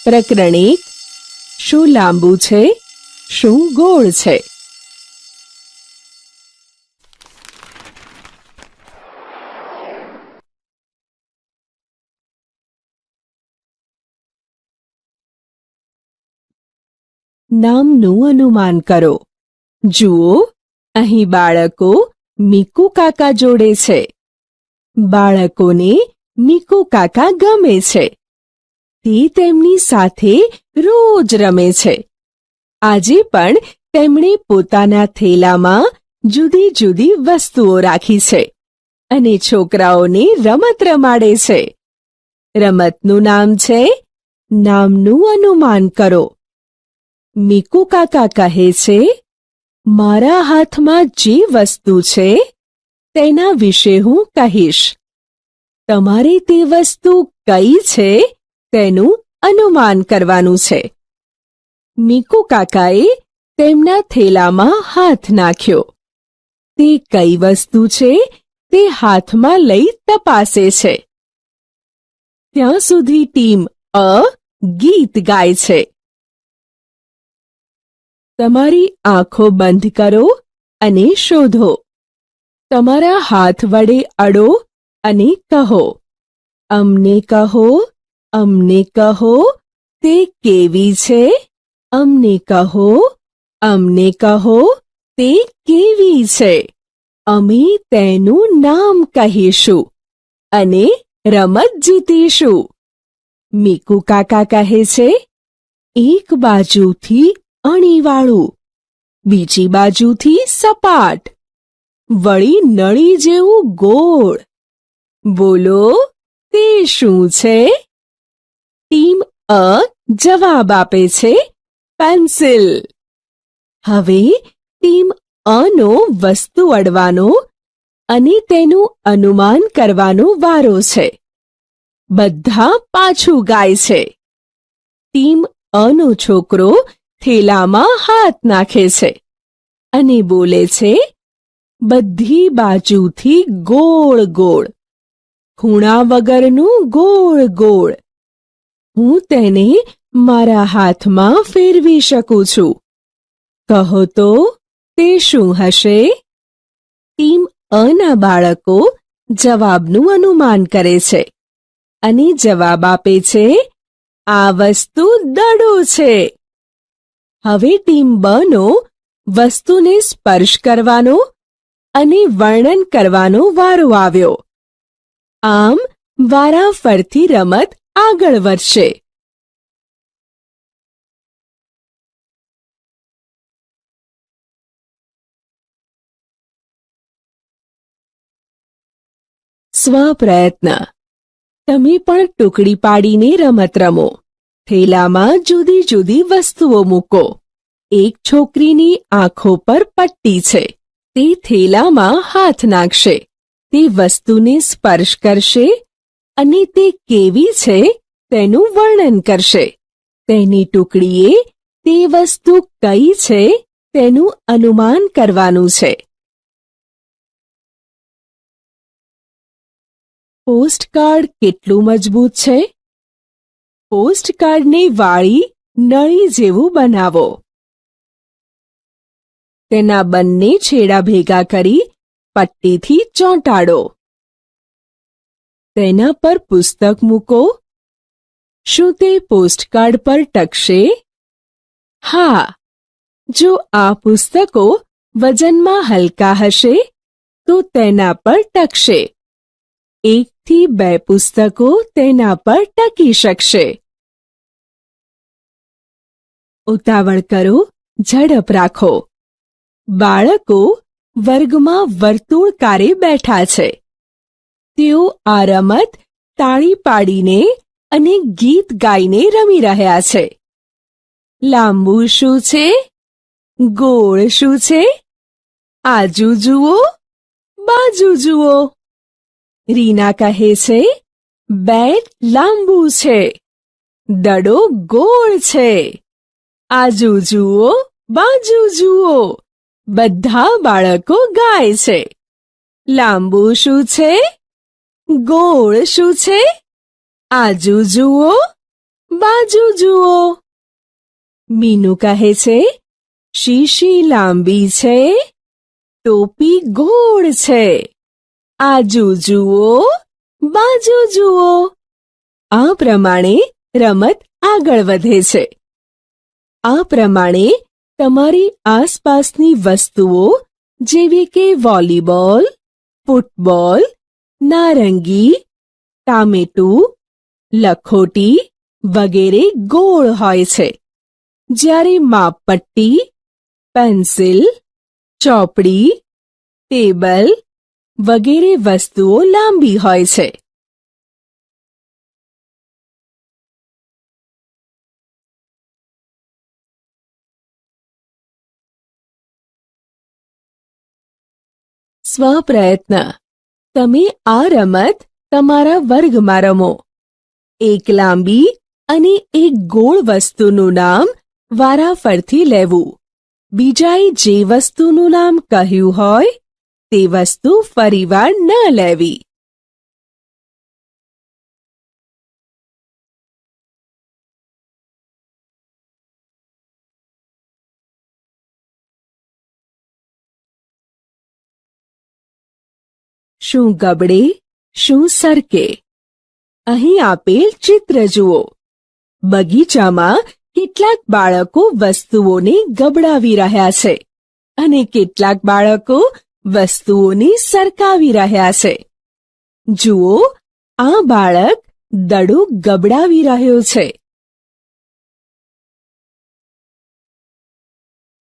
પ્રકરણ 1. શું લાંબુ છે, શું ગોળ છે? નામનું અનુમાન કરો. જુઓ, અહીં બાળકો મીકુ કાકા જોડે છે. બાળકોને મીકુ કાકા ગમે છે. તે તેમની સાથે રોજ રમે છે. આજે પણ તેમણે પોતાના થેલામાં જુદી જુદી વસ્તુઓ રાખી છે અને છોકરાઓને રમત રમાડે છે. રમતનું નામ છે નામનું અનુમાન કરો. મીકુ કાકા કહે છે, મારા હાથમાં જે વસ્તુ છે તેના વિશે હું કહીશ. તમારે તે વસ્તુ કઈ છે તેનું અનુમાન કરવાનું છે. મીકુ કાકાએ તેમના થેલામાં હાથ નાખ્યો. તે કઈ વસ્તુ છે તે હાથમાં લઈ તપાસે છે. ત્યાં સુધી ટીમ અ ગીત ગાય છે. તમારી આંખો બંધ કરો અને શોધો. તમારા હાથ વડે અડો અને કહો, અમને કહો, અમને કહો, તે કેવી છે? અમને કહો, અમને કહો, તે કેવી છે? અમે તેનું નામ કહીશું અને રમત જીતીશું. મીકુ કાકા કહે છે, એક બાજુથી અણીવાળું, બીજી બાજુથી સપાટ, વળી નળી જેવું ગોળ. બોલો, તે શું છે? ટીમ અ જવાબ આપે છે, પેન્સિલ. હવે ટીમ અનો વસ્તુ અડવાનો અને તેનું અનુમાન કરવાનો વારો છે. બધા પાછું ગાય છે. ટીમ અનો છોકરો થેલામાં હાથ નાખે છે અને બોલે છે, બધી બાજુથી ગોળ ગોળ, ખૂણા વગરનું ગોળ ગોળ. હું તેને મારા હાથમાં ફેરવી શકું છું. કહો તો તે શું હશે? ટીમ અના બાળકો જવાબનું અનુમાન કરે છે અને જવાબ આપે છે, આ વસ્તુ દડો છે. હવે ટીમ બનો વસ્તુને સ્પર્શ કરવાનો અને વર્ણન કરવાનો વારો આવ્યો. આમ વારાફરતી રમત આગળ વધશે. સ્વપ્રયત્ન. તમે પણ ટુકડી પાડીને રમત રમો. થેલામાં જુદી જુદી વસ્તુઓ મૂકો. એક છોકરીની આંખો પર પટ્ટી છે. તે થેલામાં હાથ નાખશે. તે વસ્તુને સ્પર્શ કરશે અને તે કેવી છે તેનું વર્ણન કરશે. તેની ટુકડીએ તે વસ્તુ કઈ છે તેનું અનુમાન કરવાનું છે. પોસ્ટકાર્ડ કેટલું મજબૂત છે? પોસ્ટકાર્ડને વાળી નળી જેવું બનાવો. તેના બંને છેડા ભેગા કરી પટ્ટીથી ચોંટાડો. તેના પર પુસ્તક મૂકો. શું તે પોસ્ટકાર્ડ પર ટકશે? હા. જો આ પુસ્તકો વજનમાં હલકા હશે તો તેના પર ટકશે. 1 થી 2 પુસ્તકો તેના પર ટકી શકશે. ઉતાવળ કરો, ઝડપ રાખો. બાળકો વર્ગમાં વર્તુળકારે બેઠા છે. તેઓ આ રમત તાળી પાડીને અને ગીત ગાઈને રમી રહ્યા છે. લાંબુ શું છે? ગોળ શું છે? આજુ જુઓ, બાજુ જુઓ. રીના કહે છે, બેટ લાંબુ છે, દડો ગોળ છે. આજુ જુઓ, બાજુ જુઓ. બધા બાળકો ગાય છે. લાંબુ શું છે? ગોળ શું છે? આજુ જુઓ, બાજુ જુઓ. મીનુ કહે છે, શીશી લાંબી છે, ટોપી ગોળ છે. આજુ જુઓ, બાજુ જુઓ. આ પ્રમાણે રમત આગળ વધે છે. આ પ્રમાણે તમારી આસપાસની વસ્તુઓ જેવી કે વોલીબોલ, ફૂટબોલ, નારંગી, ટામેટું, લખોટી વગેરે ગોળ હોય છે, જ્યારે માપપટ્ટી, પેન્સિલ, ચોપડી, ટેબલ વગેરે વસ્તુઓ લાંબી હોય છે. સ્વપ્રયત્ન. તમે આ રમત તમારા વર્ગમાં રમો. એક લાંબી અને એક ગોળ વસ્તુનું નામ વારાફરથી લેવું. બીજાએ જે વસ્તુનું નામ કહ્યું હોય તે વસ્તુ ફરીવાર ન લેવી. શું ગબડે, શું સરકે? અહીં આપેલ ચિત્ર જુઓ. બગીચામાં કેટલાક બાળકો વસ્તુઓને ગબડાવી રહ્યા છે અને કેટલાક બાળકો વસ્તુઓને સરકાવી રહ્યા છે. જુઓ, આ બાળક દડો ગબડાવી રહ્યો છે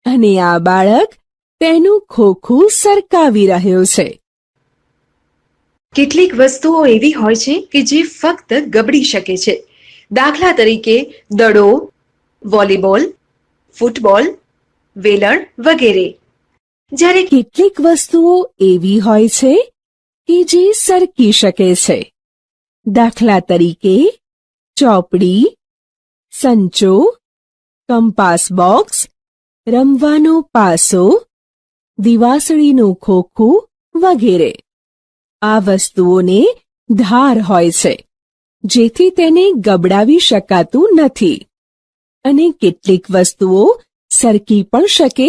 અને આ બાળક તેનું ખોખું સરકાવી રહ્યો છે. કેટલીક વસ્તુઓ એવી હોય છે કે જે ફક્ત ગબડી શકે છે. દાખલા તરીકે દડો, વોલીબોલ, ફૂટબોલ, વેલણ વગેરે. જ્યારે કેટલીક વસ્તુઓ એવી હોય છે કે જે સરકી શકે છે. દાખલા તરીકે ચોપડી, સંચો, કંપાસ બોક્સ, રમવાનો પાસો, દિવાસળીનું ખોખું વગેરે. આ વસ્તુઓને ધાર હોય છે, જેથી તેને ગબડાવી શકાતું નથી. અને કેટલીક વસ્તુઓ સરકી પણ શકે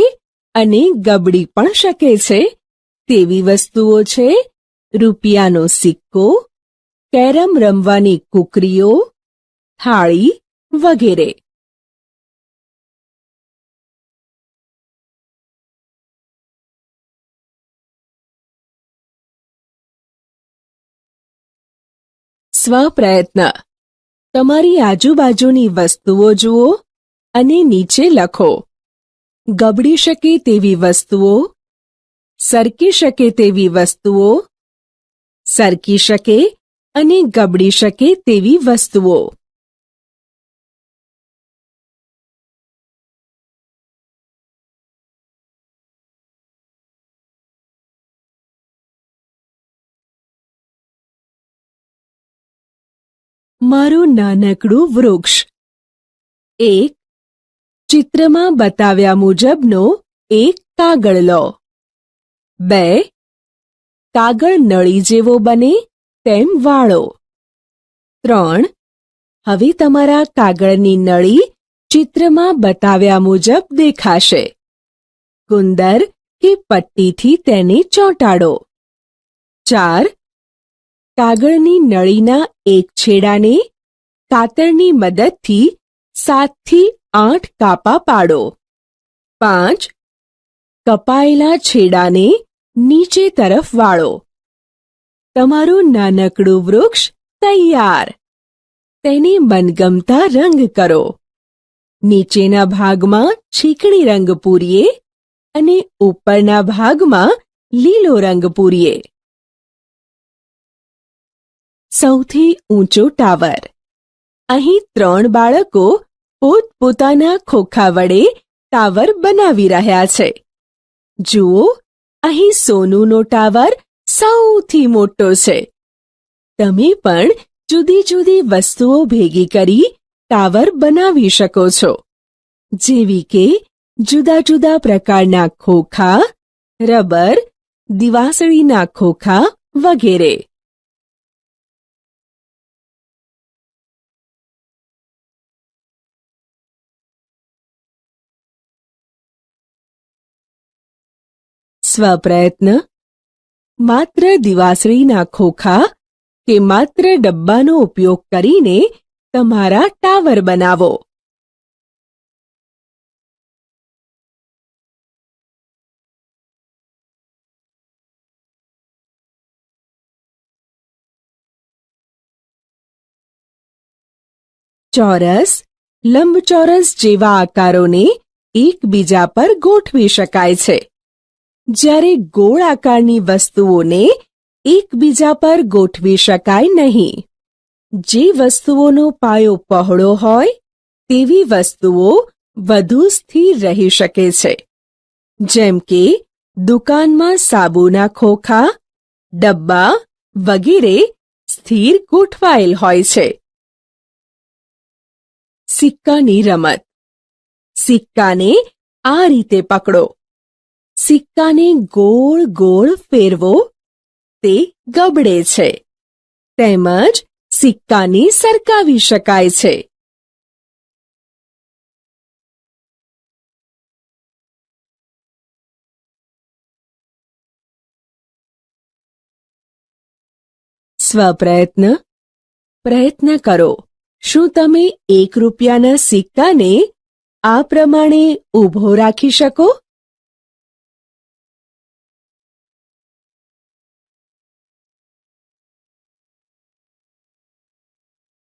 અને ગબડી પણ શકે છે. તેવી વસ્તુઓ છે રૂપિયાનો સિક્કો, કેરમ રમવાની કૂકરીઓ, થાળી વગેરે. સ્વપ્રયત્ન. તમારી આજુબાજુની વસ્તુઓ જુઓ અને નીચે લખો. ગબડી શકે તેવી વસ્તુઓ, સરકી શકે તેવી વસ્તુઓ, સરકી શકે અને ગબડી શકે તેવી વસ્તુઓ. મારું નાનકડું વૃક્ષ. 1. ચિત્રમાં બતાવ્યા મુજબનો એક કાગળ લો. 2. કાગળ નળી જેવો બને તેમ વાળો. 3. હવે તમારા કાગળની નળી ચિત્રમાં બતાવ્યા મુજબ દેખાશે. ગુંદર કે પટ્ટીથી તેને ચોંટાડો. 4. કાગળની નળીના એક છેડાને કાતરની મદદથી 7 થી 8 કાપા પાડો. 5. કપાયેલા છેડાને નીચે તરફ વાળો. તમારું નાનકડું વૃક્ષ તૈયાર. તેને મનગમતા રંગ કરો. નીચેના ભાગમાં ચીકણી રંગ પૂરીએ અને ઉપરના ભાગમાં લીલો રંગ પૂરીએ. સૌથી ઊંચો ટાવર. અહીં 3 બાળકો પોતપોતાના ખોખા વડે ટાવર બનાવી રહ્યા છે. જુઓ, અહીં સોનુનો ટાવર સૌથી મોટો છે. તમે પણ જુદી જુદી વસ્તુઓ ભેગી કરી ટાવર બનાવી શકો છો, જેવી કે જુદા જુદા પ્રકારના ખોખા, રબર, દિવાસળીના ખોખા વગેરે. સ્વપ્રયત્ન માત્ર દિવાસળીના ખોખા કે માત્ર ડબ્બાનો ઉપયોગ કરીને તમારા ટાવર બનાવો. ચોરસ, લંબચોરસ જેવા આકારોને એકબીજા પર ગોઠવી શકાય છે, જ્યારે ગોળ આકારની વસ્તુઓને એકબીજા પર ગોઠવી શકાય નહીં. જે વસ્તુઓનો પાયો પહોળો હોય તેવી વસ્તુઓ વધુ સ્થિર રહી શકે છે, જેમ કે દુકાનમાં સાબુના ખોખા, ડબ્બા વગેરે સ્થિર ગોઠવાયેલ હોય છે. સિક્કાની રમત. સિક્કાને આ રીતે પકડો. સિક્કાને ગોળ ગોળ ફેરવો, તે ગબડે છે. તેમજ સિક્કાને સરકાવી શકાય છે. સ્વપ્રયત્ન. પ્રયત્ન કરો. શું તમે ₹1 સિક્કાને આ પ્રમાણે ઊભો રાખી શકો?